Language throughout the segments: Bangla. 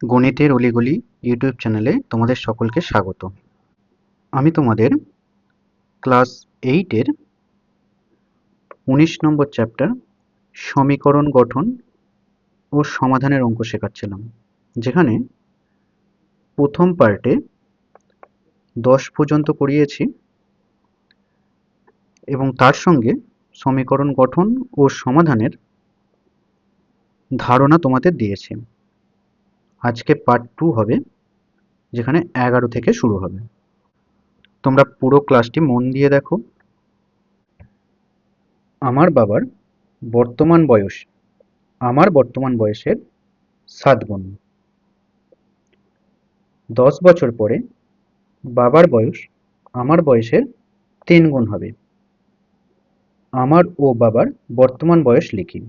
গণিতের অলিগলি ইউটিউব চ্যানেলে তোমাদের সকলকে স্বাগত। আমি তোমাদের ক্লাস 8-এর 19 নম্বর চ্যাপ্টার সমীকরণ গঠন ও সমাধানের অঙ্ক শেখাচ্ছিলাম, যেখানে প্রথম পার্টে 10 পর্যন্ত করিয়েছি এবং তার সঙ্গে সমীকরণ গঠন ও সমাধানের ধারণা তোমাদের দিয়েছি। আজকে পার্ট 2 হবে, যেখানে 11 থেকে শুরু হবে। তোমরা পুরো ক্লাসটি মন দিয়ে দেখো। আমার বাবার বর্তমান বয়স আমার বর্তমান বয়সের 7 গুণ। 10 বছর পরে বাবার বয়স আমার বয়সের 3 গুণ হবে। আমার ও বাবার বর্তমান বয়স লিখি।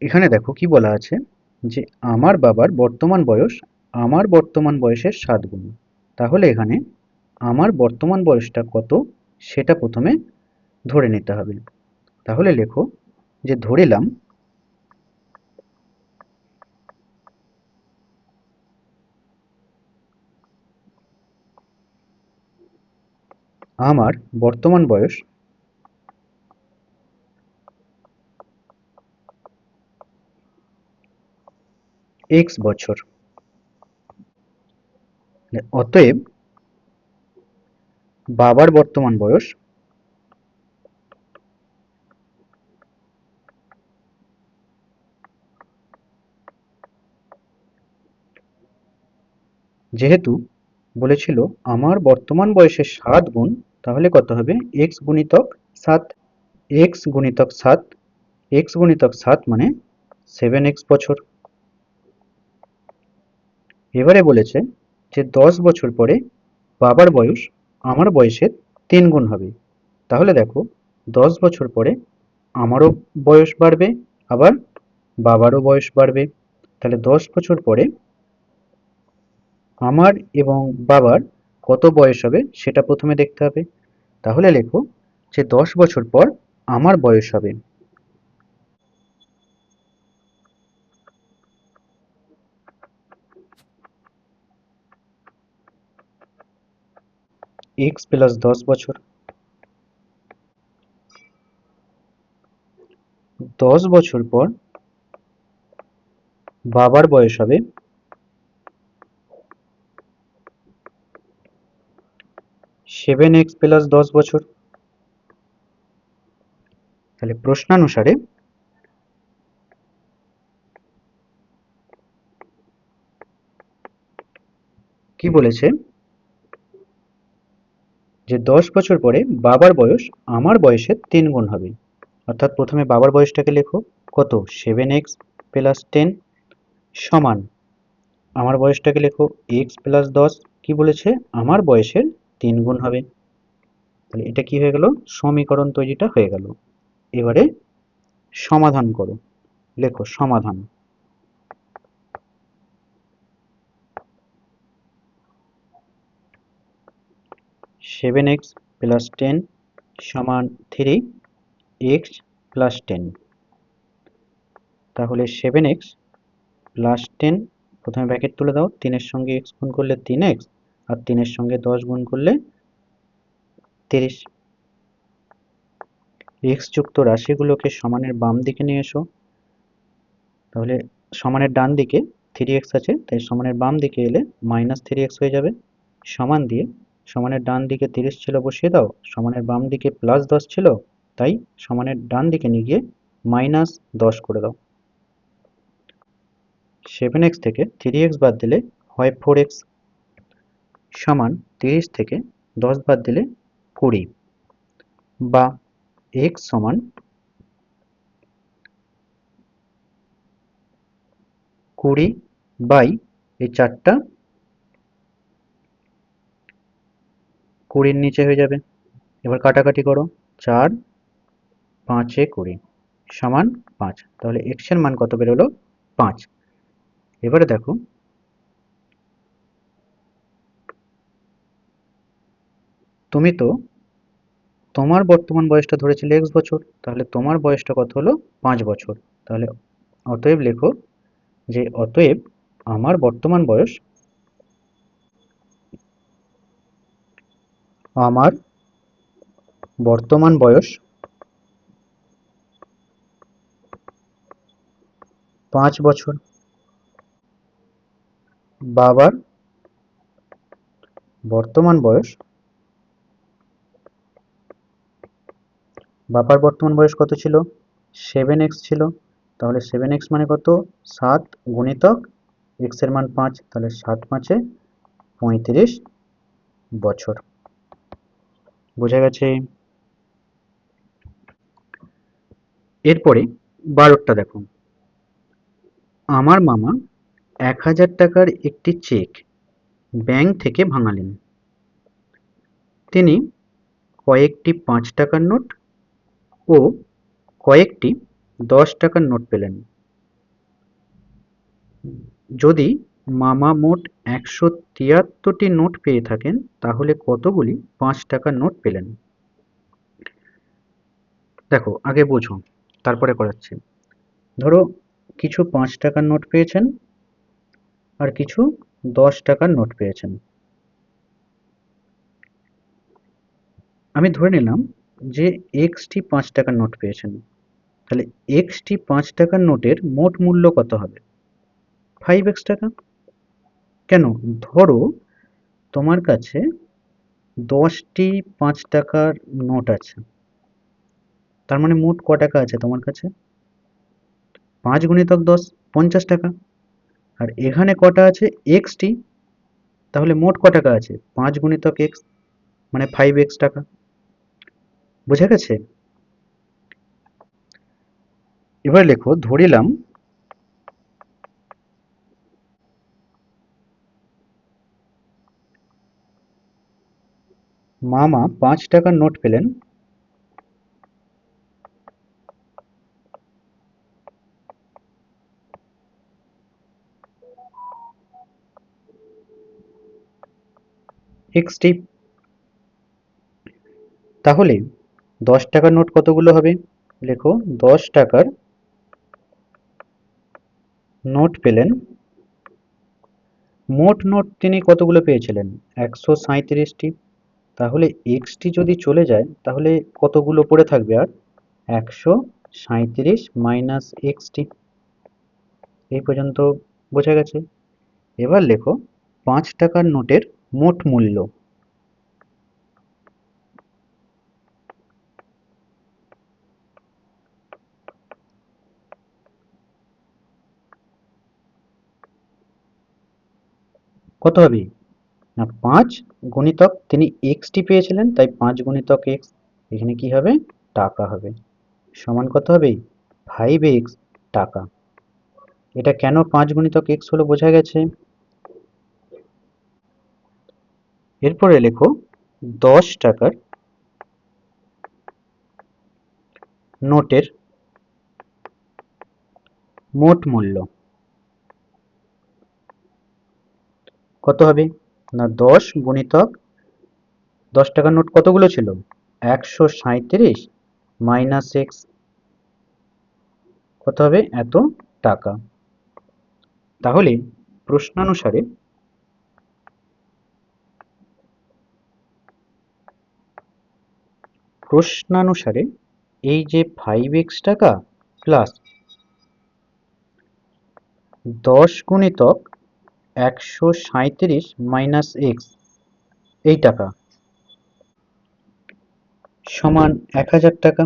এখানে দেখো কি বলা আছে, যে আমার বাবার বর্তমান বয়স আমার বর্তমান বয়সের 7 গুণ। তাহলে এখানে আমার বর্তমান বয়সটা কত সেটা প্রথমে ধরে নিতে হবে। তাহলে লেখো যে ধরিলাম আমার বর্তমান বয়স x বছর। অতএব বাবার বর্তমান বয়স যেহেতু বলেছিল আমার বর্তমান বয়সের 7 গুণ, তাহলে কত হবে x গুণিতক 7। x গুণিতক 7 x গুণিতক 7 মানে 7x বছর। এবারে বলেছে যে 10 বছর পরে বাবার বয়স আমার বয়সের 3 গুণ হবে। তাহলে দেখো 10 বছর পরে আমারও বয়স বাড়বে, আবার বাবারও বয়স বাড়বে। তাহলে 10 বছর পরে আমার এবং বাবার কত বয়স হবে সেটা প্রথমে দেখতে হবে। তাহলে লেখো যে 10 বছর পর আমার বয়স হবে x প্লাস 10 বছর। 10 বছর পর বাবার বয়স হবে 7x প্লাস 10 বছর। তাহলে প্রশ্নানুসারে কি বলেছে, যে 10 বছর পরে বাবার বয়স আমার বয়সের 3 গুণ হবে। অর্থাৎ প্রথমে বাবার বয়সটাকে লেখো, কত 7x প্লাস 10 সমান আমার বয়সটাকে লেখো x প্লাস 10। কি বলেছে, আমার বয়সের 3 গুণ হবে। তাহলে এটা কি হয়ে গেল, সমীকরণ তৈরিটা হয়ে গেল। এবারে সমাধান করো, লেখো সমাধান। 7x প্লাস 10 সমান 3x প্লাস 10। তাহলে 7x প্লাস 10, প্রথমে ব্র্যাকেট তুলে দাও, 3-এর সঙ্গে x গুণ করলে 3x, আর 3-এর সঙ্গে 10 গুণ করলে 30। x যুক্ত রাশিগুলোকে সমানের বাম দিকে নিয়ে এসো। তাহলে সমানের ডান দিকে 3x আছে, তাই সমানের বাম দিকে এলে মাইনাস 3x হয়ে যাবে। সমান দিয়ে সমানের ডান দিকে 30 ছিল বসিয়ে দাও, সমানের বাম দিকে প্লাস 10 ছিল, তাই সমানের ডান দিকে নিয়ে গিয়ে মাইনাস 10 করে দাও। 7x থেকে 3x বাদ দিলে হয় 4x, সমান 30 থেকে 10 বাদ দিলে 20, বা x সমান 20 বাই এই 4টা 20-র নিচে হয়ে যাবে। এবার কাটাকাটি করো, 4 5-এ 20 সমান 5। তাহলে x এর মান কত বেরোলো, 5। এবারে দেখো তুমি তো তোমার বর্তমান বয়সটা ধরেছিলে x বছর, তাহলে তোমার বয়সটা কত হলো, 5 বছর। তাহলে অতএব লেখো যে অতএব আমার বর্তমান বয়স আমার বর্তমান বয়স 5 বছর। বাবার বর্তমান বয়স কত ছিল? 7x ছিল। তাহলে 7x মানে কত? 7 গুণিতক x এর মান 5, তাহলে 7 5 35 বছর। বোঝা গেছে? এরপরে 12টা দেখো। আমার মামা 1000 টাকার একটি চেক ব্যাংক থেকে ভাঙালেন। তিনি কয়েকটি 5 টাকার নোট ও কয়েকটি 10 টাকার নোট পেলেন। যদি মামা মোট 173টি নোট পেয়ে থাকেন তাহলে কতগুলি 5 টাকার নোট পেলেন? দেখো আগে বোঝো, তারপরে করাচ্ছি। ধরো কিছু 5 টাকার নোট পেয়েছেন আর কিছু 10 টাকার নোট পেয়েছেন। আমি ধরে নিলাম যে এক্সটি 5 টাকার নোট পেয়েছেন। তাহলে এক্সটি 5 টাকার নোটের মোট মূল্য কত হবে? 5x টাকা। কেন? ধরো তোমার কাছে 10টি 5 টাকার নোট আছে। তার মানে মোট ক টাকা আছে তোমার কাছে? 5 গুণিতক 10, 50 টাকা। আর এখানে কটা আছে? এক্সটি। তাহলে মোট ক টাকা আছে? 5 গুণিতক এক্স মানে 5x টাকা। বোঝা গেছে? এবার লেখো, ধরিলাম মামা 5 টাকার নোট পেলেন। এক্সটি। তাহলে 10 টাকার নোট কতগুলো হবে? লেখো 10 টাকার নোট পেলেন। মোট নোট তিনি কতগুলো পেয়েছিলেন? 137টি। তাহলে এক্সটি যদি চলে যায় তাহলে কতগুলো পড়ে থাকবে আর? 137 মাইনাস এক্সটি। এই পর্যন্ত বোঝা গেছে? এবার লেখো 5 টাকার নোটের মোট মূল্য। কত হবে? না 5 গুণিতক তিনি এক্সটি পেয়েছিলেন তাই 5 গুণিতক এক্স, এখানে কি হবে? টাকা হবে। সমান কত হবে? 5x টাকা। এটা কেন 5 গুণিতক এক্স হলো বোঝা গেছে? এরপরে লেখো 10 টাকার নোটের মোট মূল্য কত হবে? না 10 গুণিতক 10 টাকার নোট কতগুলো ছিল? 137 মাইনাস এক্স, কত হবে? এত টাকা। তাহলে প্রশ্নানুসারে প্রশ্নানুসারে এই যে 5x টাকা প্লাস 10 গুণিতক 137 মাইনাস এক্স এই টাকা সমান 1000 টাকা।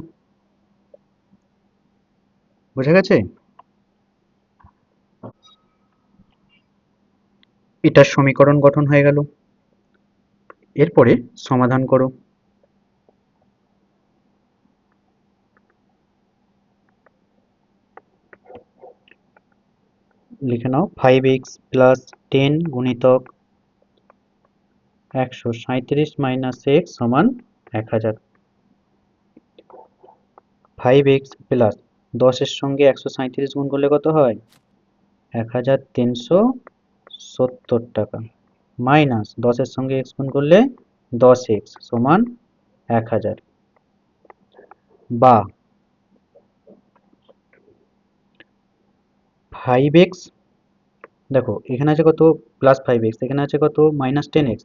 বোঝা গেছে? এটার সমীকরণ গঠন হয়ে গেল। এরপরে সমাধান করো। লিখে নাও 5x প্লাস 10 গুণিতক 137 মাইনাস এক্স সমান 1000। 5x প্লাস 10 এর সঙ্গে 137 গুণ করলে কত হয়? 1370 টাকা মাইনাস 10 এর সঙ্গে x গুণ করলে 10x সমান 1000। বা 5x, দেখো এখানে আছে কত +5x, এখানে আছে কত -10x,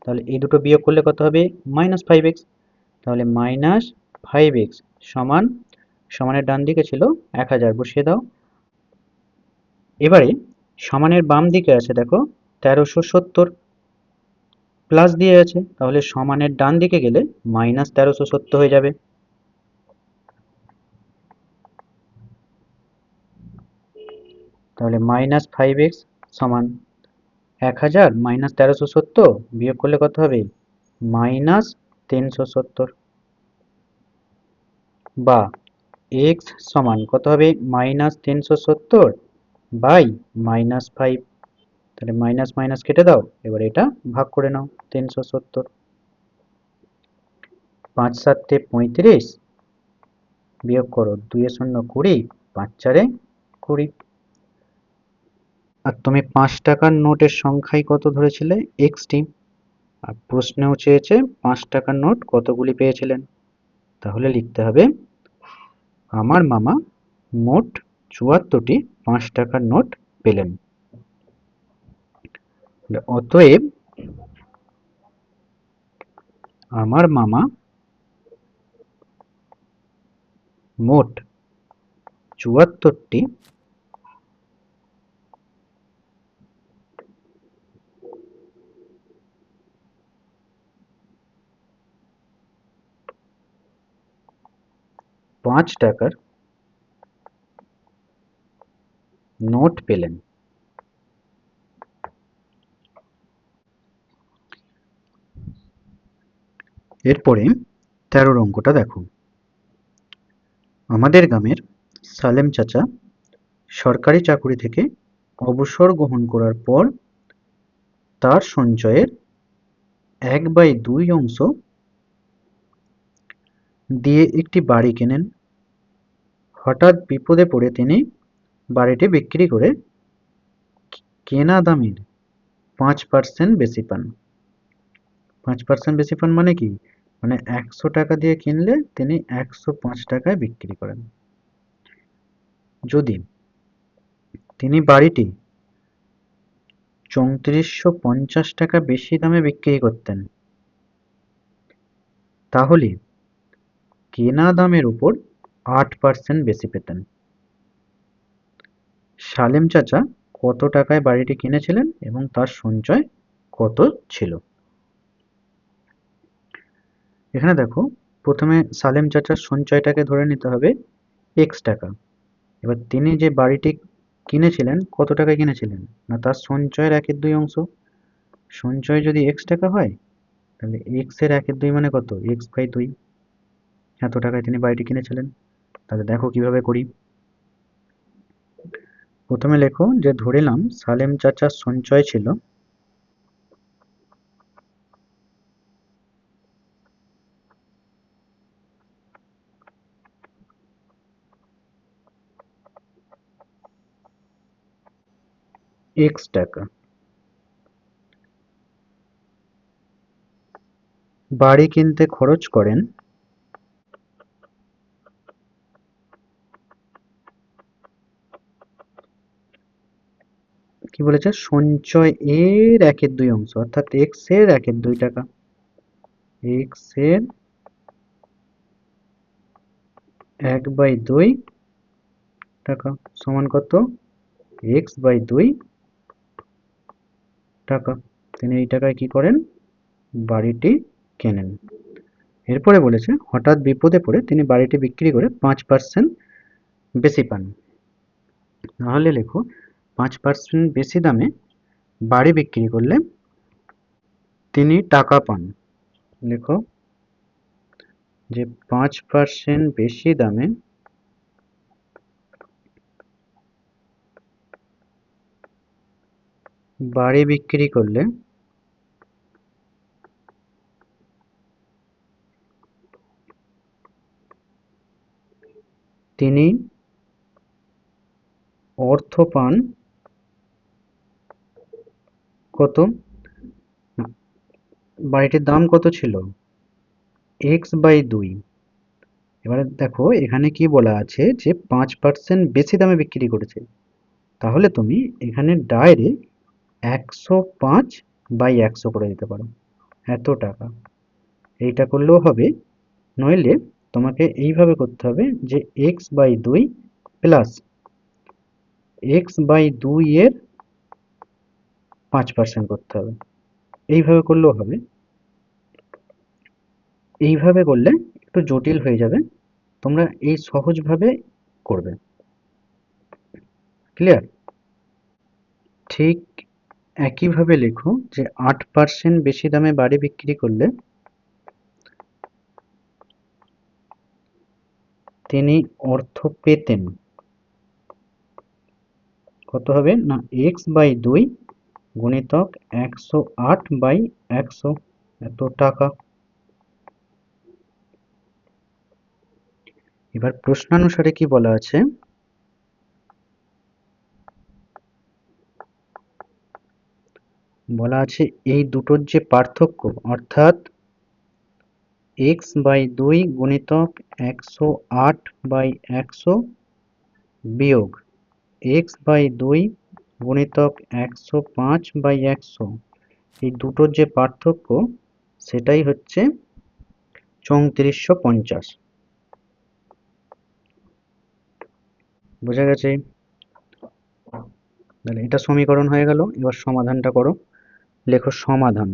তাহলে এই দুটো বিয়োগ করলে কত হবে -5x, তাহলে -5x সমান, সমানের ডান দিকে ছিল 1000, বসিয়ে দাও। এবারে সমানের বাম দিকে আছে দেখো 1370, প্লাস দিয়ে আছে, তাহলে সমানের ডান দিকে গেলে -1370 হয়ে যাবে। তাহলে -5x সমান 1000 -1370 বিয়োগ করলে কত হবে -370, বা x সমান কত হবে -370 বাই -5, তাহলে মাইনাস মাইনাস কেটে দাও, এবার এটা ভাগ করে নাও 370, 5 7 35 বিয়োগ করো 2 শূন্য 20, 5 4 20। আর তুমি 5 টাকার নোটের সংখ্যায় কত ধরেছিলে এক্সটি, আর প্রশ্নেও চেয়েছে 5 টাকার নোট কতগুলি পেয়েছিলেন, তাহলে লিখতে হবে আমার মামা মোট 74টি 5 টাকার নোট পেলেন। অতএব আমার মামা মোট 74টি 5 টাকার নোট পেলেন। এরপরে 13 অঙ্কটা দেখো। আমাদের গ্রামের সালেম চাচা সরকারি চাকুরি থেকে অবসর গ্রহণ করার পর তার সঞ্চয়ের 1/2 অংশ দিয়ে একটি বাড়ি কেনেন। হঠাৎ বিপদে পড়ে তিনি বাড়িটি বিক্রি করে কেনা দামের 5% বেশি পান। 5% বেশি পান মানে কি, মানে 100 টাকা দিয়ে কিনলে তিনি 105 টাকায় বিক্রি করেন। যদি তিনি বাড়িটি 3450 টাকা বেশি দামে বিক্রি করতেন, তাহলে কেনা দামের উপর 8% বেশি পেতেন। সালেম চাচা কত টাকায় বাড়িটি কিনেছিলেন এবং তার সঞ্চয় কত ছিল? এখানে দেখো, প্রথমে সালেম চাচার সঞ্চয়টাকে ধরে নিতে হবে x টাকা। এবার তিনি যে বাড়িটি কিনেছিলেন কত টাকায় কিনেছিলেন, না তার সঞ্চয়ের 1/2 অংশ। সঞ্চয় যদি x টাকা হয়, তাহলে x এর 1/2 মানে কত, x/2। এত টাকায় তিনি বাড়িটি কিনেছিলেন। তাহলে দেখো কিভাবে করি। প্রথমে লেখো যে ধরিলাম সালেম চাচার সঞ্চয় ছিল x টাকা, বাড়ি কিনতে খরচ করেন কি বলেছে, সঞ্চয় এর 1/2 অংশ, অর্থাৎ x এর 1/2 টাকা। x এর 1/2 টাকা সমান কত, x/2 টাকা। তিনি এই টাকায় কি করেন, বাড়িটি কেনেন। এরপরে বলেছে হঠাৎ বিপদে পড়ে তিনি বাড়িটি বিক্রি করে 5% বেশি পান। তাহলে লেখো 5% বেশি দামে বাড়ি বিক্রি করলে তিনি টাকা পান। লেখো যে 5% বেশি দামে বাড়ি বিক্রি করলে তিনি অর্থ পান কত, বাড়িটির দাম কত ছিল, x/2। এবারে দেখো এখানে কি বলা আছে যে 5% বেশি দামে বিক্রি করেছে, তাহলে তুমি এখানে ডাইরেক্ট 105/100 করে দিতে পারো, এত টাকা। এইটা করলেও হবে, নইলে তোমাকে এইভাবে করতে হবে যে x/2 প্লাস x/2 এর 5% করতে হবে। এইভাবে করলেও হবে। এইভাবে করলে একটু জটিল হয়ে যাবে, তোমরা এই সহজভাবে করবে। ক্লিয়ার? ঠিক একইভাবে লেখো যে 8% বেশি দামে বাড়ি বিক্রি করলে তিনি অর্থ পেতেন। কত হবে না x/2 গুণিতক 108/100, এত টাকা। এবার প্রশ্নানুসারে কি বলা আছে, বলা আছে এই দুটোর যে পার্থক্য, অর্থাৎ x/2 গুণিতক 108/100 বিয়োগ x/2 গুণিতক 105/100, এই দুটোর যে পার্থক্য সেটাই হচ্ছে 3450। বোঝা গেছে? তাহলে এটা সমীকরণ হয়ে গেল। এবার সমাধানটা করো। লেখো সমাধান।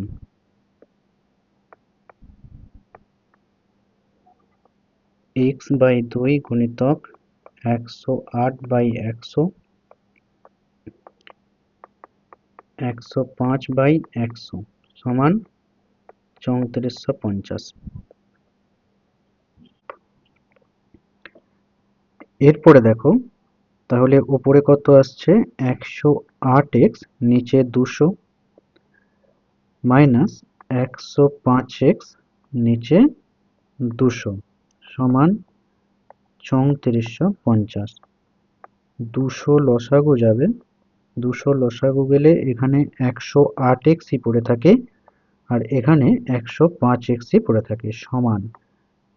x/2 গুণিতক 108/100 105/100 সমান 3450। এরপরে দেখো, তাহলে উপরে কত আসছে 108x, নিচে 200 মাইনাস 105x, নিচে 200 সমান 3450। 200 লসাগু যাবে, 200 লসাগু গেলে এখানে 108xই পড়ে থাকে, আর এখানে 105xই পড়ে থাকে, সমান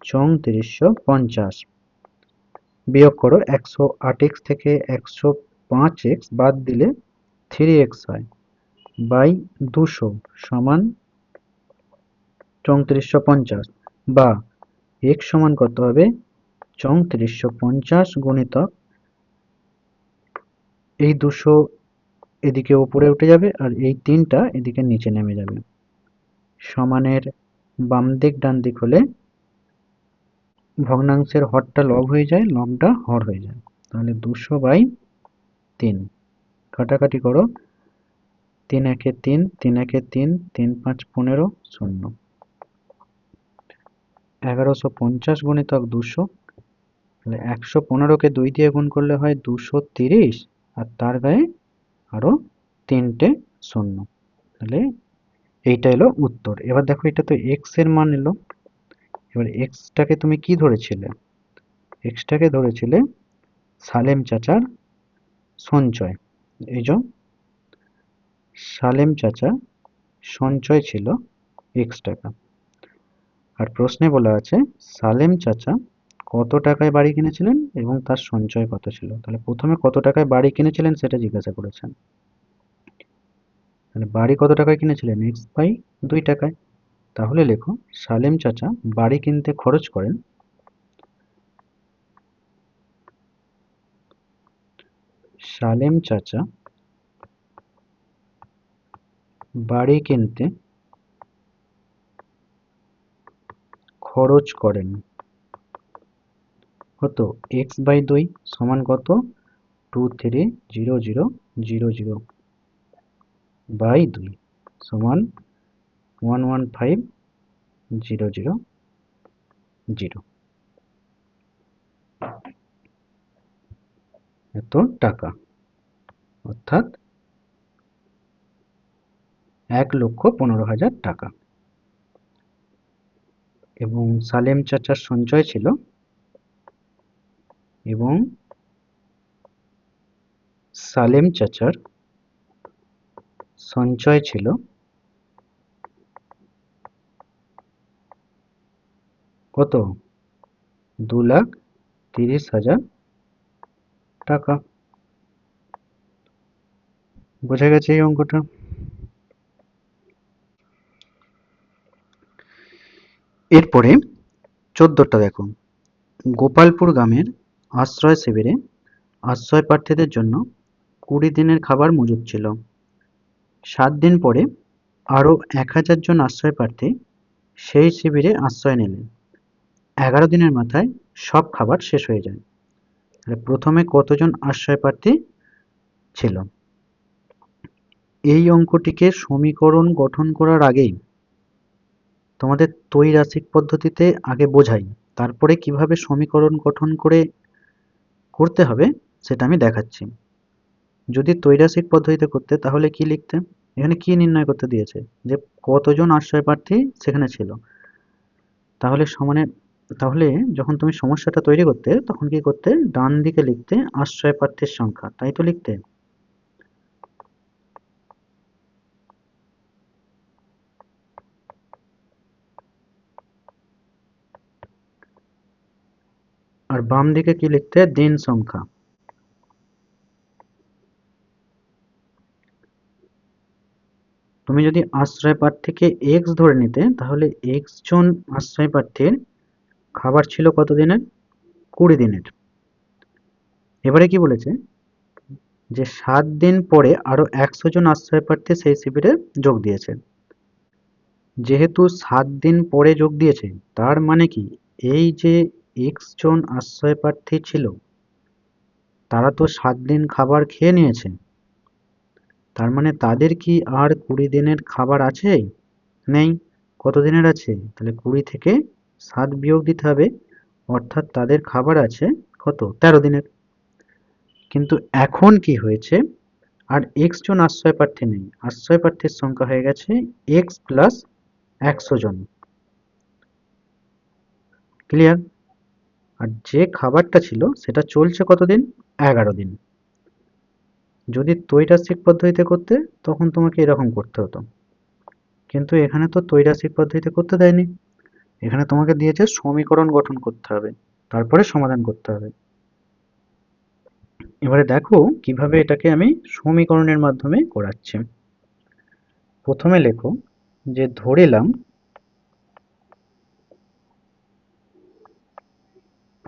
3450। বিয়োগ করো, 108x থেকে 105x বাদ দিলে 3x হয়, বাই 200 সমান 3450, বা x সমান কত হবে 3450 গুণিতক এই 200 এদিকে উপরে উঠে যাবে, আর এই 3টা এদিকে নিচে নেমে যাবে। সমানের বাম দিক ডান দিক হলে ভগ্নাংশের হরটা লব হয়ে যায়, লবটা হর হয়ে যায়। তাহলে 200/3 কাটাকাটি করো, 3 একে 3, 3 একে 3, 3 5 15, 0। 1150 গুণিতক 200, তাহলে 115কে 2 দিয়ে গুণ করলে হয় 230, আর তার গায়ে আরো 3টে 0। তাহলে এইটা এলো উত্তর। এবার দেখো, এটা তো x এর মান এলো। এবার এক্সটাকে তুমি কি ধরেছিলে? এক্সটাকে ধরেছিলে সালেম চাচার সঞ্চয়। এই যে সালেম চাচা সঞ্চয় ছিল x টাকা। আর প্রশ্নে বলা আছে সালেম চাচা কত টাকায় বাড়ি কিনেছিলেন এবং তার সঞ্চয় কত ছিল। তাহলে প্রথমে কত টাকায় বাড়ি কিনেছিলেন সেটা জিজ্ঞাসা করেছেন। তাহলে বাড়ি কত টাকায় কিনেছিলেন, x/2 টাকায়। তাহলে লেখো সালেম চাচা বাড়ি কিনতে খরচ করেন সালেম চাচা বাড়ি কিনতে খরচ করেন কত, x/2 সমান কত 2300000 বাই 2 সমান 115000, এত টাকা, অর্থাৎ 1,15,000 টাকা। এবং সালেম চাচার সঞ্চয় ছিল, এবং সালেম চাচার সঞ্চয় ছিল কত 2,30,000 টাকা। বোঝা গেছে এই অঙ্কটা? এরপরে 14টা দেখো। গোপালপুর গ্রামের আশ্রয় শিবিরে আশ্রয় প্রার্থীদের জন্য 20 দিনের খাবার মজুদ ছিল। 7 দিন পরে আরও 1000 জন আশ্রয় প্রার্থী সেই শিবিরে আশ্রয় নিলেন। 11 দিনের মাথায় সব খাবার শেষ হয়ে যায়। তাহলে প্রথমে কতজন আশ্রয় প্রার্থী ছিল? এই অঙ্কটিকে সমীকরণ গঠন করার আগেই তোমাদের ত্রৈরাশিক পদ্ধতিতে আগে বোঝাই, তারপরে কিভাবে সমীকরণ গঠন করে করতে হবে সেটা আমি দেখাচ্ছি। যদি ত্রৈরাশিক পদ্ধতিতে করতে তাহলে কি লিখতে? এখানে কি নির্ণয় করতে দিয়েছে? যে কতজন আশ্রয় প্রার্থী সেখানে ছিল। তাহলে সমানে তাহলে যখন তুমি সমস্যাটা তৈরি করতে তখন কি করতে? ডান দিকে লিখতে আশ্রয় প্রার্থীর সংখ্যা, তাই তো লিখতে। আর বাম দিকে কি লিখতে? দিন সংখ্যা। তুমি যদি আশ্রয় প্রার্থীকে এক্স ধরে নিতে তাহলে এক্স জন আশ্রয় প্রার্থীর খাবার ছিল কত দিনের? 20 দিনের। এবারে কি বলেছে? যে 7 দিন পরে আরো 100 জন আশ্রয় প্রার্থী সেই শিবিরে যোগ দিয়েছে। যেহেতু 7 দিন পরে যোগ দিয়েছে, তার মানে কি এই যে এক্স জন আশ্রয় প্রার্থী ছিল তারা তো 7 দিন খাবার খেয়ে নিয়েছে। তার মানে তাদের কি আর 20 দিনের খাবার আছে? নেই। কত দিনের আছে? তাহলে 20 থেকে 7 বিয়োগ দিতে হবে, অর্থাৎ তাদের খাবার আছে কত? 13 দিনের। কিন্তু এখন কি হয়েছে? আর এক্স জন আশ্রয় প্রার্থী নেই, আশ্রয় প্রার্থীর সংখ্যা হয়ে গেছে এক্স প্লাস 100 জন। ক্লিয়ার? আর যে খাবারটা ছিল সেটা চলছে কতদিন? 11 দিন। যদি ত্রৈরাশিক পদ্ধতিতে করতে তখন তোমাকে এরকম করতে হতো, কিন্তু এখানে তো ত্রৈরাশিক পদ্ধতিতে করতে দেয়নি। এখানে তোমাকে দিয়েছে সমীকরণ গঠন করতে হবে, তারপরে সমাধান করতে হবে। এবারে দেখো কিভাবে এটাকে আমি সমীকরণের মাধ্যমে করাচ্ছি। প্রথমে লেখো যে ধরিলাম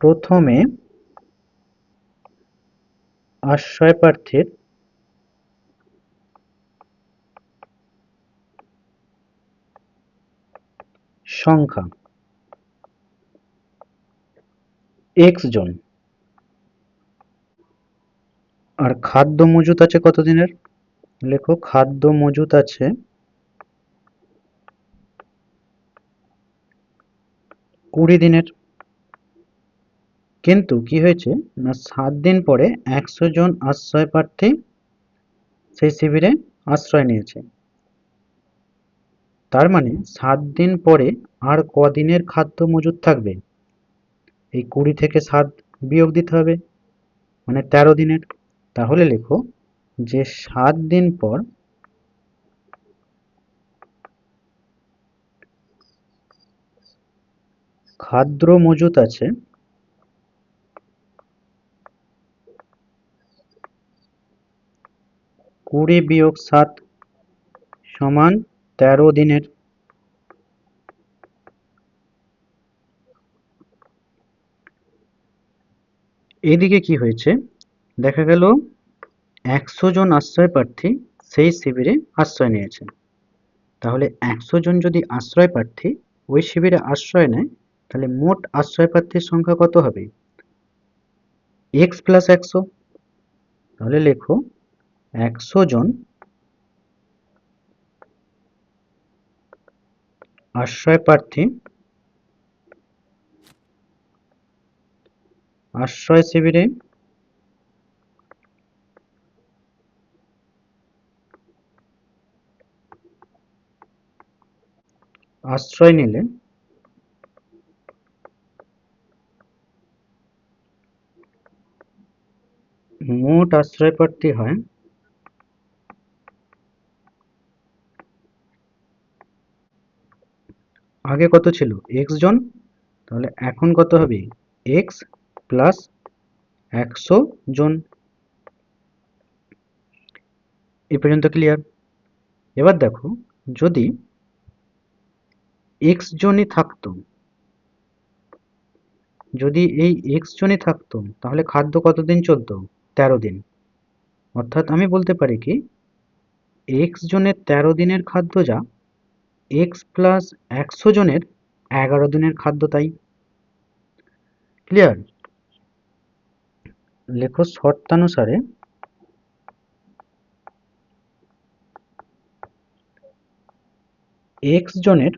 প্রথমে আশ্রয় প্রার্থীর সংখ্যা এক্স জন, আর খাদ্য মজুত আছে কত দিনের? লেখো খাদ্য মজুত আছে 20 দিনের। কিন্তু কি হয়েছে না 7 দিন পরে 100 জন আশ্রয় প্রার্থী সেই শিবিরে আশ্রয় নিয়েছে। তার মানে 7 দিন পরে আর কদিনের খাদ্য মজুত থাকবে? এই 20 থেকে 7 বিয়োগ দিতে হবে, মানে 13 দিনের। তাহলে লেখো যে 7 দিন পর খাদ্য মজুত আছে 20 বিয়োগ 7 সমান 13 দিনের। এদিকে কি হয়েছে? দেখা গেল 100 জন আশ্রয় প্রার্থী সেই শিবিরে আশ্রয় নিয়েছে। তাহলে 100 জন যদি আশ্রয় প্রার্থী ওই শিবিরে আশ্রয় নেয়, তাহলে মোট আশ্রয় প্রার্থীর সংখ্যা কত হবে? X plus 100। তাহলে লেখো 100 জন আশ্রয় প্রার্থী আশ্রয় শিবিরে আশ্রয় নিলে মোট আশ্রয় প্রার্থী হয় আগে কত ছিল? এক্স জন। তাহলে এখন কত হবে? এক্স প্লাস 100 জন। এই পর্যন্ত ক্লিয়ার? এবার দেখো, যদি এক্স জনই থাকতো, যদি এই এক্স জনই থাকতো তাহলে খাদ্য কতদিন চলতো? 13 দিন। অর্থাৎ আমি বলতে পারি কি, এক্স জনের 13 দিনের খাদ্য যা, এক্স প্লাস 100 জনের 11 দিনের খাদ্য তাই। ক্লিয়ার? লেখো শর্তানুসারে এক্স জনের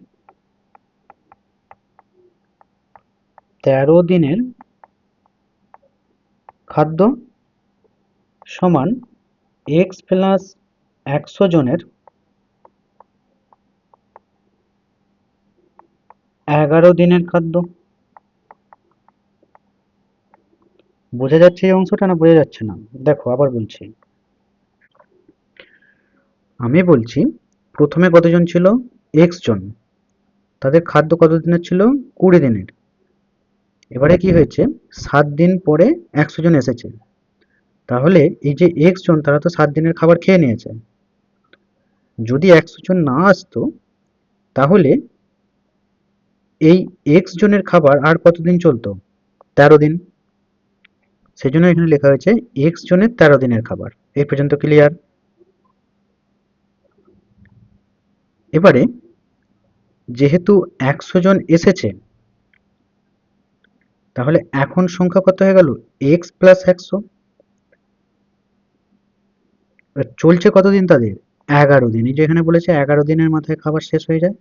13 দিনের খাদ্য সমান এক্স প্লাস 100 জনের 11 দিনের খাদ্য। বোঝা যাচ্ছে এই অংশটা, না বোঝা যাচ্ছে না? দেখো আবার বলছি, আমি বলছি প্রথমে কতজন ছিল? এক্স জন, তাদের খাদ্য কতদিনের ছিল? 20 দিনের। এবারে কি হয়েছে, 7 দিন পরে 100 জন এসেছে, তাহলে এই যে এক্স জন তারা তো 7 দিনের খাবার খেয়ে নিয়েছে। যদি 100 জন না আসতো তাহলে এই এক্স জনের খাবার আর কতদিন চলতো? 13 দিন। সেজন্য এখানে লেখা হয়েছে এক্স জনের 13 দিনের খাবার। এই পর্যন্ত ক্লিয়ার? এবারে যেহেতু 100 জন এসেছে, তাহলে এখন সংখ্যা কত হয়ে গেল? X plus 100। চলছে কতদিন তাদের? 11 দিন। এই যে এখানে বলেছে 11 দিনের মাথায় খাবার শেষ হয়ে যায়,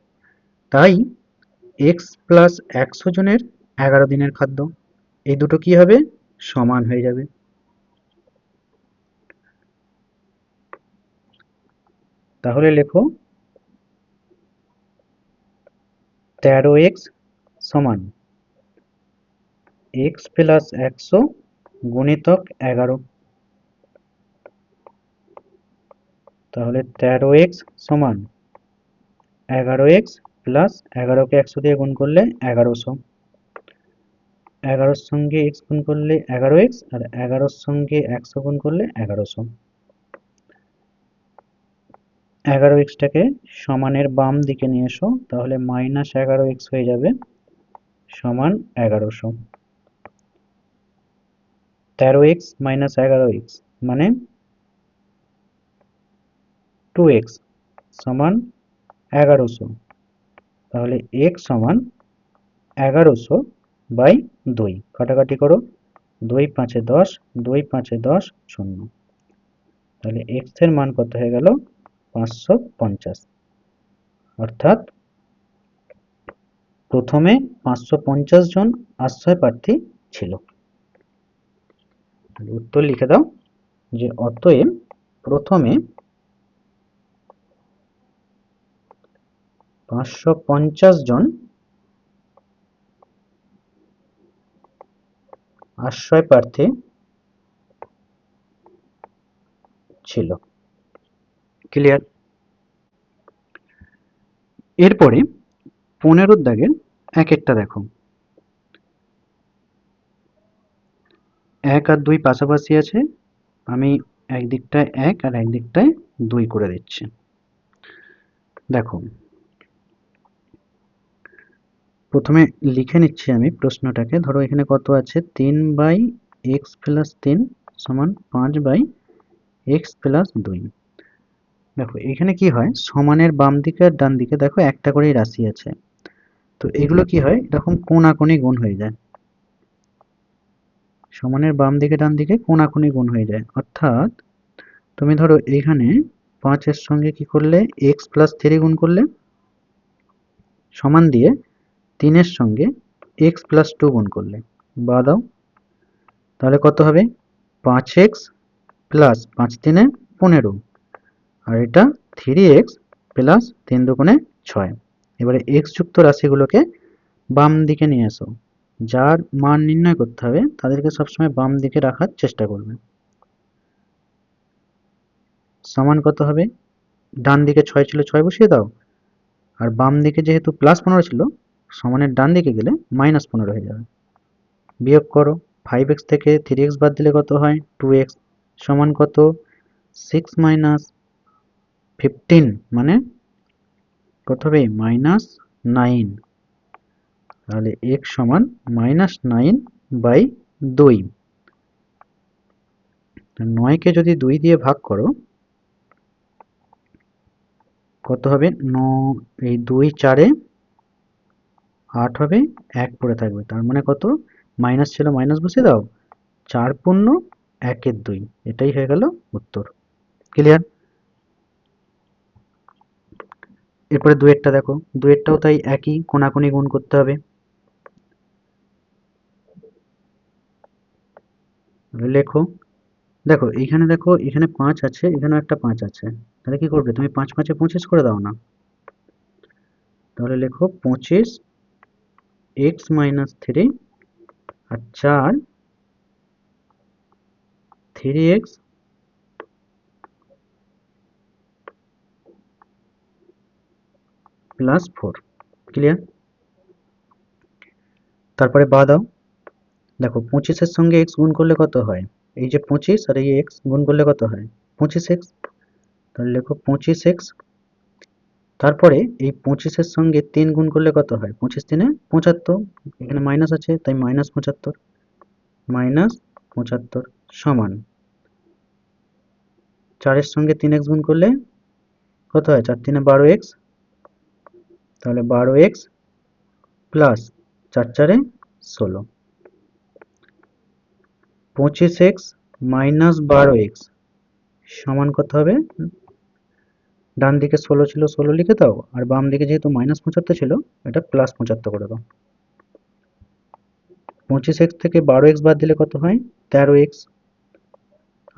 তাই এক্স প্লাস 100 জনের 11 দিনের খাদ্য, এই দুটো কি হবে? সমান হয়ে যাবে। তাহলে লেখো 13x সমান এক্স প্লাস 100 গুণিতক 11। তাহলে 13x সমান 11x প্লাস 11কে 100 দিয়ে গুণ করলে 1100, 11-র সঙ্গে x গুণ করলে 11x, আর 11-র সঙ্গে 100 গুণ করলে 1100। 11xটাকে সমানের বাম দিকে নিয়ে এসো, তাহলে মাইনাস 11x হয়ে যাবে সমান 1100। 13x মাইনাস 11x মানে 2x সমান 1100। তাহলে x সমান 1100 বাই 2। কাটাকাটি করো, 2 5 10, 2 5 10 শূন্য। তাহলে x এর মান কত হয়ে গেল? 550। অর্থাৎ প্রথমে 550 জন আশ্রয় প্রার্থী ছিল। উত্তর লিখে দাও যে অতএব প্রথমে 550 জন আশ্রয় প্রার্থী ছিল। ক্লিয়ার? এরপরে 15 দাগের এক একটা দেখো, 1 আর 2 পাশাপাশি আছে, আমি একদিকটায় 1 আর একদিকটায় 2 করে দিচ্ছি। দেখো, প্রথমে লিখে নিচ্ছি আমি প্রশ্নটাকে। ধরো এখানে কত আছে? 3 বাই এক্স প্লাস 3 সমান 5 বাই এক্স প্লাস 2। দেখো এখানে কি হয়, সমানের বাম দিকে আর ডান দিকে দেখো একটা করেই রাশি আছে, তো এগুলো কি হয়, এরকম কোণাকুণি গুণ হয়ে যায়। সমানের বাম দিকে ডান দিকে কোণাকুণি গুণ হয়ে যায়। অর্থাৎ তুমি ধরো এইখানে 5 এর সঙ্গে কি করলে? এক্স প্লাস 3 গুণ করলে, সমান দিয়ে 3 এর সঙ্গে এক্স প্লাস 2 গুণ করলে, বা দাও, তাহলে কত হবে? 5x প্লাস 5 3 15, আর এটা 3x প্লাস 3 2 6। এবারে x যুক্ত রাশিগুলোকে বাম দিকে নিয়ে আসো। যার মান নির্ণয় করতে হবে তাদেরকে সবসময় বাম দিকে রাখার চেষ্টা করবে। সমান কত হবে? ডান দিকে 6 ছিল, 6 বসিয়ে দাও, আর বাম দিকে যেহেতু প্লাস 15 ছিল, সমানের ডান দিকে গেলে মাইনাস 15 হয়ে যাবে। বিয়োগ করো, 5x থেকে 3x বাদ দিলে কত হয়? 2x। সমান কত? 6 মাইনাস 15 মানে কত হবে -9, তাহলে x সমান -9/2। 9 কে যদি 2 দিয়ে ভাগ করো কত হবে, এই 2 4-এ 8 হবে, 1 পড়ে থাকবে, তার মানে কত, মাইনাস ছিল মাইনাস বসিয়ে দাও, 4 পূর্ণ 1-এর 2, এটাই হয়ে গেল উত্তর। ক্লিয়ার? এরপরে দুয়েরটা দেখো, দুয়েরটাও তাই একই, কোনাকুনি গুণ করতে হবে। লেখো, দেখো এইখানে, দেখো এখানে 5 আছে, এখানেও একটা 5 আছে, তাহলে কি করবে তুমি, 5 5-এ 25 করে দাও না। তাহলে লেখো 25 x - 3 আর 4 3x + 4। ক্লিয়ার? তারপরে বা দাও, দেখো 25-এর সঙ্গে x গুণ করলে কত হয়, এই যে 25 আর এই x গুণ করলে কত হয়, 25x। তাহলে লেখো 25x, তারপরে এই 25-এর সঙ্গে 3 গুণ করলে কত হয়, 25 3-এ 75, এখানে মাইনাস আছে তাই -75, -75 সমান 4-এর সঙ্গে 3x গুণ করলে কত হয়, 4 3-এ 12x, তাহলে 12x plus 4 4-এ 16, 25x minus 12x সমান কত হবে, ডান দিকে 16 ছিল 16 লিখে দাও, আর বাম দিকে যেহেতু -75 ছিল এটা +75 করে দাও। 25x থেকে 12x বাদ দিলে কত হয়, 13x,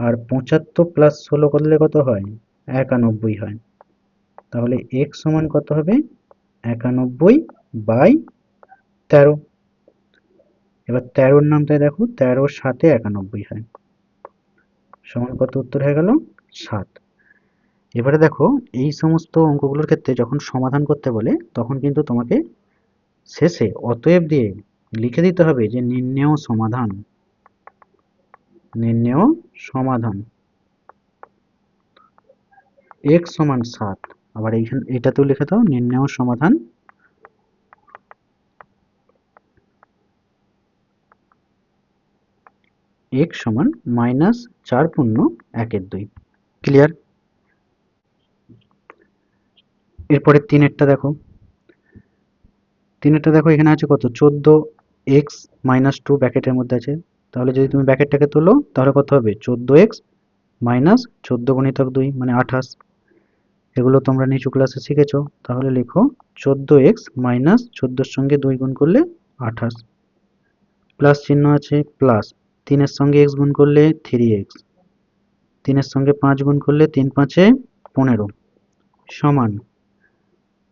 আর 75 প্লাস 16 করলে কত হয়, 91 হয়। তাহলে x সমান কত হবে, 91/13। এবার 13-র নামটায় দেখো, 13-র সাথে 91 হয়, সমান কত, উত্তর হয়ে গেল 7। এবারে দেখো, এই সমস্ত অঙ্কগুলোর ক্ষেত্রে যখন সমাধান করতে বলে তখন কিন্তু তোমাকে শেষে অতএব দিয়ে লিখে দিতে হবে যে নির্ণেয় সমাধান, নির্ণেয় সমাধান x সমান 7। আবার এইখানে এটাতেও লিখে দাও নির্ণেয় সমাধান x সমান -4 পূর্ণ 1-এর 2। ক্লিয়ার? এরপরে তিনেরটা দেখো, তিনেরটা দেখো এখানে আছে কত, 14x - 2 ব্র্যাকেটের মধ্যে আছে, তাহলে যদি তুমি ব্র্যাকেটটাকে তোলো তাহলে কত হবে, 14x মাইনাস 14 গুণিতক 2 মানে 28। এগুলো তোমরা নিচু ক্লাসে শিখেছো, তাহলে লেখো 14x মাইনাস 14-এর সঙ্গে 2 গুণ করলে 28, প্লাস চিহ্ন আছে প্লাস, 3-এর সঙ্গে x গুণ করলে 3x, 3-এর সঙ্গে 5 গুণ করলে 3 5-এ 15 সমান,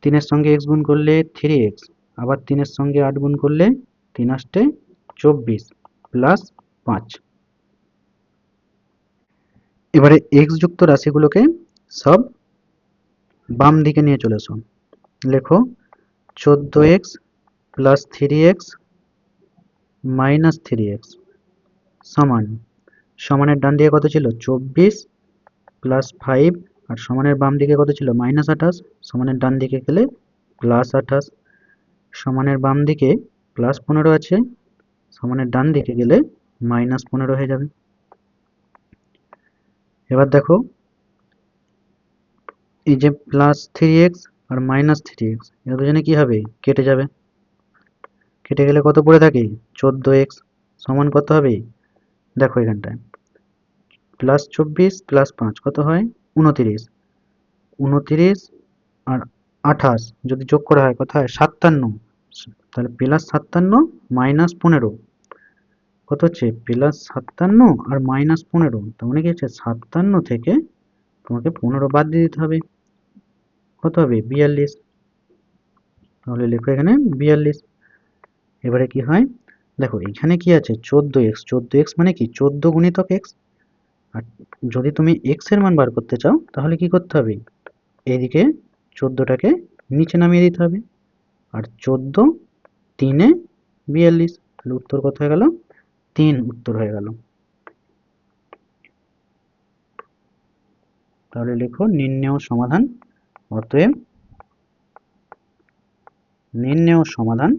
3-এর সঙ্গে x গুণ করলে 3x, আবার 3-এর সঙ্গে 8 গুণ করলে 3 8-এ 24 প্লাস 5। এবারে x যুক্ত রাশিগুলোকে সব বাম দিকে নিয়ে চলে এসো। লেখো 14x plus 3x minus 3x সমান, সমানের ডান দিকে কত ছিল, 24 প্লাস 5, আর সমানের বাম দিকে কত ছিল, -28, সমানের ডান দিকে গেলে +28, সমানের বাম দিকে +15 আছে, সমানের ডান দিকে গেলে -15 হয়ে যাবে। এবার দেখো, এই যে +3x আর -3x এরা দুজনে কি হবে, কেটে যাবে, কেটে গেলে কত পড়ে থাকে, 14x সমান কত হবে, দেখো এখানটায় +24 প্লাস 5 কত হয়, 29, 29 আর 28 যদি যোগ করা হয় কত হয়, 57, তাহলে +57 -15 কত হচ্ছে, +57 আর -15, তার মানে কি হচ্ছে 57 থেকে তোমাকে 15 বাদ দিয়ে দিতে হবে, কত হবে, 42। তাহলে লেখো এখানে 42। এবারে কি হয়, দেখো এখানে কি আছে, 14x, 14x মানে কি 14 গুণিতক x, আর যদি তুমি x এর মান বার করতে চাও তাহলে কি করতে হবে, এইদিকে 14টাকে নিচে নামিয়ে দিতে হবে, আর 14 3-এ 42, তাহলে উত্তর কত হয়ে গেল, 3 উত্তর হয়ে গেল। তাহলে লেখো নির্ণেয় সমাধান। অতএব নির্ণেয় সমাধান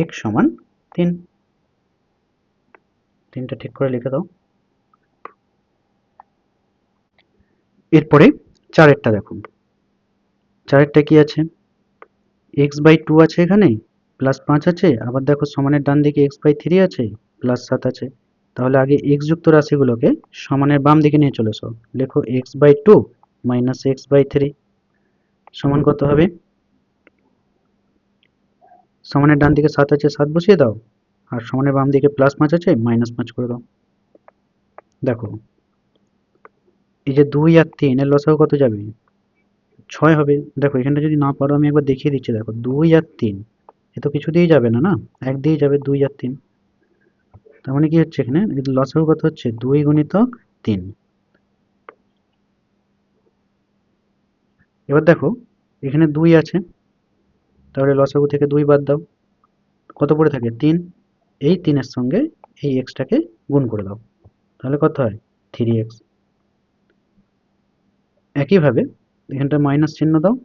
x সমান 3। 3টা ঠিক করে লিখে দাও। এরপরে 4এরটা দেখো। 4এরটা কি আছে? x/2 আছে এখানে, প্লাস 5 আছে, আবার দেখো সমানের ডান দিকে x/3 আছে, প্লাস 7 আছে। তাহলে আগে x যুক্ত রাশিগুলোকে সমানের বাম দিকে নিয়ে চলে এসো। লেখো x/2 মাইনাস x/3 সমান কত হবে? সমানের ডান দিকে 7 আছে, 7 বসিয়ে দাও, আর সমানের বাম দিকে প্লাস 5 আছে, মাইনাস 5 করে দাও। দেখো এই যে 2 আর 3 এর লসাগু কত যাবে? 6 হবে। দেখো এখানটা যদি না পারো আমি একবার দেখিয়ে দিচ্ছি। দেখো 2 আর 3 এ তো কিছু দিয়েই যাবে না, না এক দিয়েই যাবে, 2 আর 3। তার মানে কি হচ্ছে, এখানে লসাগু কত হচ্ছে? 2 গুণিতক 3। এবার দেখো এখানে 2 আছে, তাহলে লসাগু থেকে 2 বাদ দাও, কত পড়ে থাকে? 3। এই 3 এর সঙ্গে এই এক্সটাকে গুণ করে দাও, তাহলে কত হয়? 3x। একইভাবে এখানটা মাইনাস চিহ্ন দাও,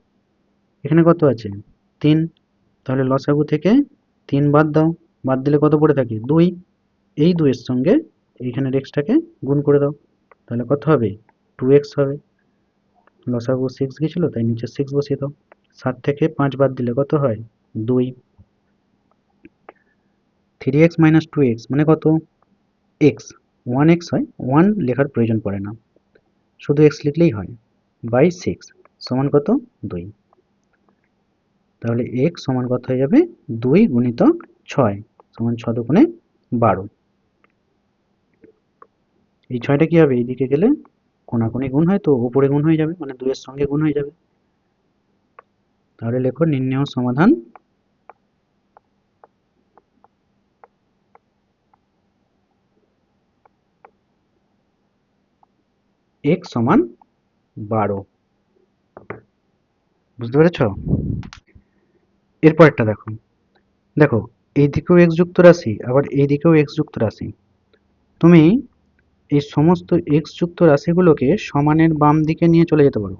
এখানে কত আছে? 3। তাহলে লসাগু থেকে 3 বাদ দাও, বাদ দিলে কত পড়ে থাকে? 2। এই 2 এর সঙ্গে এইখানের এক্সটাকে গুণ করে দাও, তাহলে কত হবে? 2x হবে। লসাগু 6 গেছিল, তাই নিচে 6 বসিয়ে দাও। 7 থেকে 5 বাদ দিলে কত হয়? 2। 3x মাইনাস 2x মানে কত? x 1x হয়, 1 লেখার প্রয়োজন পড়ে না, শুধু x লিখলেই হয়, বাই 6 সমান কত? 2। তাহলে x সমান কত হয়ে যাবে? 2 গুণিতক 6 সমান 6 দুগুণে 12। এই 6টা কি হবে? এইদিকে গেলে কোণাকুণি গুণ হয়, তো উপরে গুণ হয়ে যাবে, মানে 2 এর সঙ্গে গুণ হয়ে যাবে। তাহলে লেখো নির্ণেয় সমাধান x সমান 12। বুঝতে পেরেছ? এরপরেরটা দেখো। দেখো এই দিকেও x যুক্ত রাশি, আবার এই দিকেও x যুক্ত রাশি। তুমি এই সমস্ত x যুক্ত রাশিগুলোকে সমানের বাম দিকে নিয়ে চলে যেতে পারো।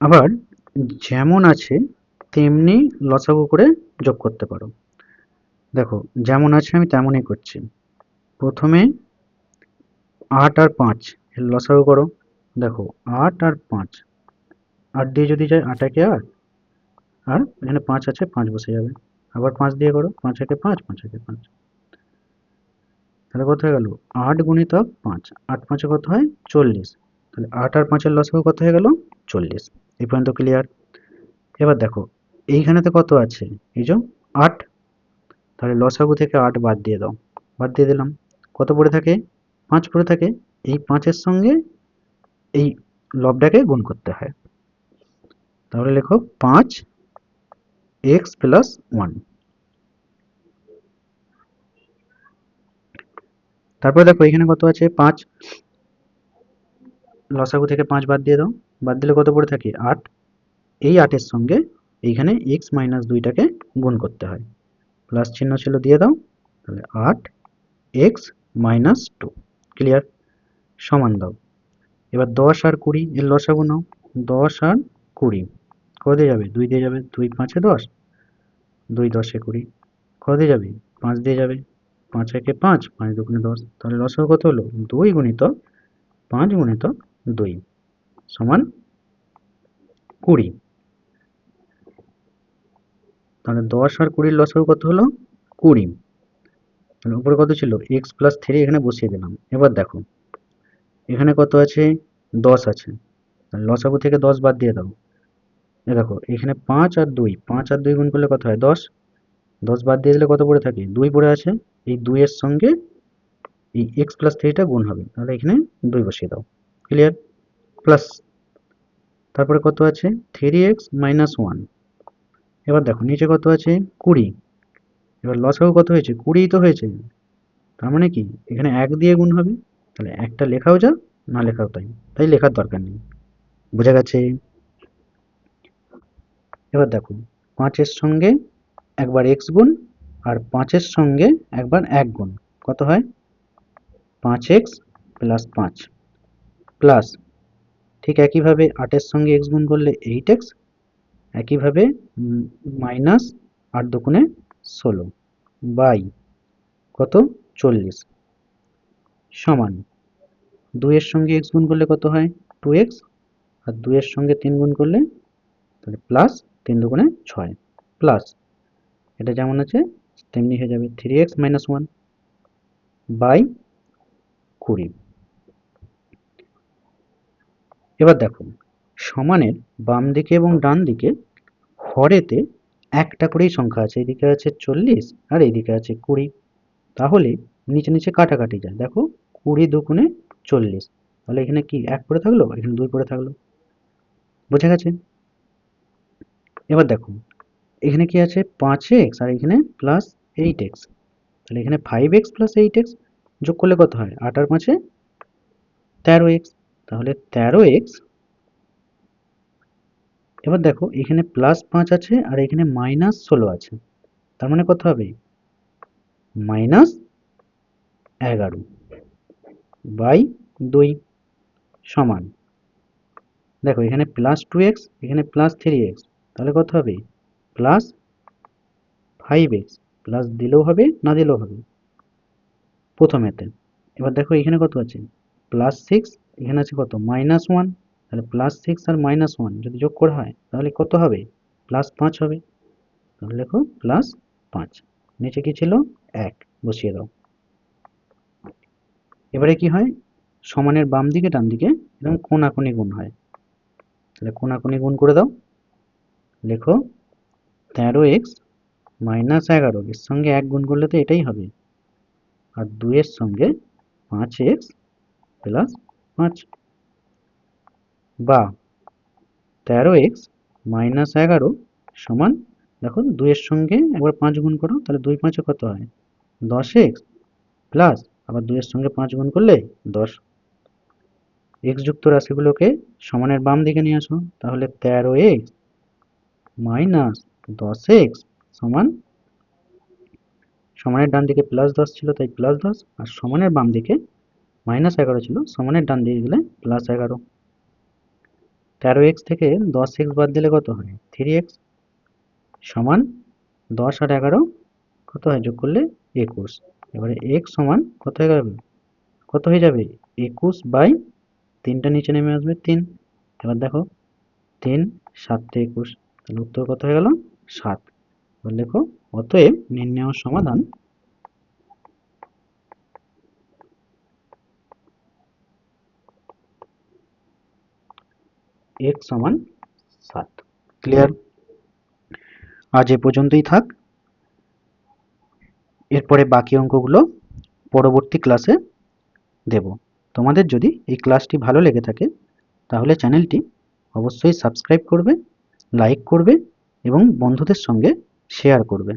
আবার যেমন আছে তেমনি লসাগু করে যোগ করতে পারো। দেখো যেমন আছে আমি তেমনই করছি। প্রথমে 8 আর 5 এর লসাগু করো। দেখো 8 আর 5, 8 দিয়ে যদি যায় 8 একে 8, আর এখানে 5 আছে, 5 বসে যাবে। আবার 5 দিয়ে করো, 5 একে 5, 5 একে 5, তাহলে কত হয়ে গেল? 8 গুণিতক 5, 8 5 কত হয়? 40। তাহলে 8 আর 5 এর লসাগু কত হয়ে গেল? 40। এই পর্যন্ত ক্লিয়ার? এবার দেখো এইখানেতে কত আছে? এই যে 8, তাহলে লসাগু থেকে 8 বাদ দিয়ে দাও, বাদ দিয়ে দিলাম, কত পড়ে থাকে? 5 পড়ে থাকে। এই 5 এর সঙ্গে এই লবটাকে গুণ করতে হয়, তাহলে লেখো 5x প্লাস 1। তারপরে দেখো এখানে কত আছে? 5, লসাগু থেকে 5 বাদ দিয়ে দাও, বাদ দিলে কত পড়ে থাকে? 8। এই 8 এর সঙ্গে এইখানে x মাইনাস 2টাকে গুণ করতে হয়, প্লাস চিহ্ন ছিল, দিয়ে দাও, তাহলে 8x মাইনাস 2। ক্লিয়ার? সমান দাও। এবার 10 আর 20 এর লসাগু নাও। 10 আর 20 কত দিয়ে যাবে? 2 দিয়ে যাবে, 2 5 10, 2 10 20 কত দিয়ে যাবে? 5 দিয়ে যাবে, 5 একে 5, 5 দুগুণে 10। তাহলে লসাগু কত হলো? 2 গুণিতক 5 গুণিতক 2 সমান 20। তাহলে 10 আর 20 লসাগু কত হলো? 20। তাহলে উপরে কত ছিল? x প্লাস 3 এখানে বসিয়ে দিলাম। এবার দেখো এখানে কত আছে? 10 আছে, তাহলে লসাগু থেকে 10 বাদ দিয়ে দাও। দেখো এখানে 5 আর 2, 5 আর 2 গুণ করলে কত হয়? 10। 10 বাদ দিয়ে দিলে কত পড়ে থাকে? 2 পড়ে আছে। এই 2 এর সঙ্গে এই x প্লাস 3টা গুণ হবে, তাহলে এখানে 2 বসিয়ে দাও। ক্লিয়ার? প্লাস তারপরে কত আছে? 3x minus 1। এবার দেখো নিচে কত আছে? 20। এবার লসাগু কত হয়েছে? 20 তো হয়েছে, তার মানে কি এখানে 1 দিয়ে গুণ হবে, তাহলে একটা লেখাও যা, না লেখাও তাই, তাই লেখার দরকার নেই। বোঝা গেছে? এবার দেখো 5 এর সঙ্গে একবার x গুণ, আর 5 এর সঙ্গে একবার 1 গুণ। কত হয় 5x প্লাস 5 প্লাস ঠিক একইভাবে 8 এর সঙ্গে x গুণ করলে 8x, একইভাবে মাইনাস 8 দুগুণে 16 বাই কত 40 সমান 2 এর সঙ্গে x গুণ করলে কত হয় 2x, আর 2 এর সঙ্গে 3 গুণ করলে তাহলে প্লাস 3 দুগুণে 6 প্লাস এটা যেমন আছে তেমনি হয়ে যাবে 3x মাইনাস 1 বাই 20। এবার দেখো সমানের বাম দিকে এবং ডান দিকে হরেতে একটা করেই সংখ্যা আছে, এদিকে আছে 40 আর এইদিকে আছে 20, তাহলে নিচে নিচে কাটাকাটি যায়। দেখো 20 দুগুণে 40, তাহলে এখানে কি 1 পড়ে থাকলো, এখানে 2 পড়ে থাকলো, বোঝা গেছে। এবার দেখো এখানে কি আছে 5x আর এখানে প্লাস 8x, তাহলে এখানে 5x প্লাস 8x যোগ করলে কত হয় 8 আর 5 13x, তাহলে 13x। এবার দেখো এখানে প্লাস 5 আছে আর এখানে মাইনাস 16 আছে, তার মানে কত হবে মাইনাস 11 বাই 2 সমান দেখো এখানে প্লাস 2x এখানে প্লাস 3x, তাহলে কত হবে প্লাস 5x, প্লাস দিলেও হবে না দিলেও হবে প্রথমেতে। এবার দেখো এখানে কত আছে প্লাস 6, এখানে আছে কত মাইনাস 1, তাহলে প্লাস 6 আর মাইনাস 1 যদি যোগ করা হয় তাহলে কত হবে প্লাস 5 হবে, তাহলে দেখো প্লাস 5, নিচে কি ছিল 1 বসিয়ে দাও। এবারে কি হয় সমানের বাম দিকে ডান দিকে এরকম কোণাকুণি গুণ হয়, তাহলে কোণাকুণি গুণ করে দাও। লেখো 13x মাইনাস 11 এর সঙ্গে 1 গুণ করলে তো এটাই হবে, আর 2 এর সঙ্গে 5x প্লাস 5 বা 13x মাইনাস 11 সমান দেখো 2 এর সঙ্গে একবার 5 গুণ করো, তাহলে 2 5 কত হয় 10x প্লাস আবার 2 এর সঙ্গে 5 গুণ করলে 10। x যুক্ত রাশিগুলোকে সমানের বাম দিকে নিয়ে আসো, তাহলে 13x মাইনাস 10x সমান সমানের ডান দিকে প্লাস 10 ছিল তাই প্লাস 10, আর সমানের বাম দিকে মাইনাস 11 ছিল, সমানের ডান দিকে গেলে প্লাস 11। 13x থেকে 10x বাদ দিলে কত হয় 3x সমান 10 আর 11 কত হয় যোগ করলে 21, এবারে x সমান কত হয়ে যাবে 21 বাই 3টা নিচে নেমে আসবে 3, এবার দেখো 3 7 21, তাহলে উত্তর কত হয়ে গেল 7। এবার লেখো অতএব নির্ণেয় সমাধান x সমান 7। ক্লিয়ার? আজ এ পর্যন্তই থাক, এরপরে বাকি অঙ্কগুলো পরবর্তী ক্লাসে দেব। তোমাদের যদি এই ক্লাসটি ভালো লেগে থাকে তাহলে চ্যানেলটি অবশ্যই সাবস্ক্রাইব করবে, লাইক করবে এবং বন্ধুদের সঙ্গে শেয়ার করবে।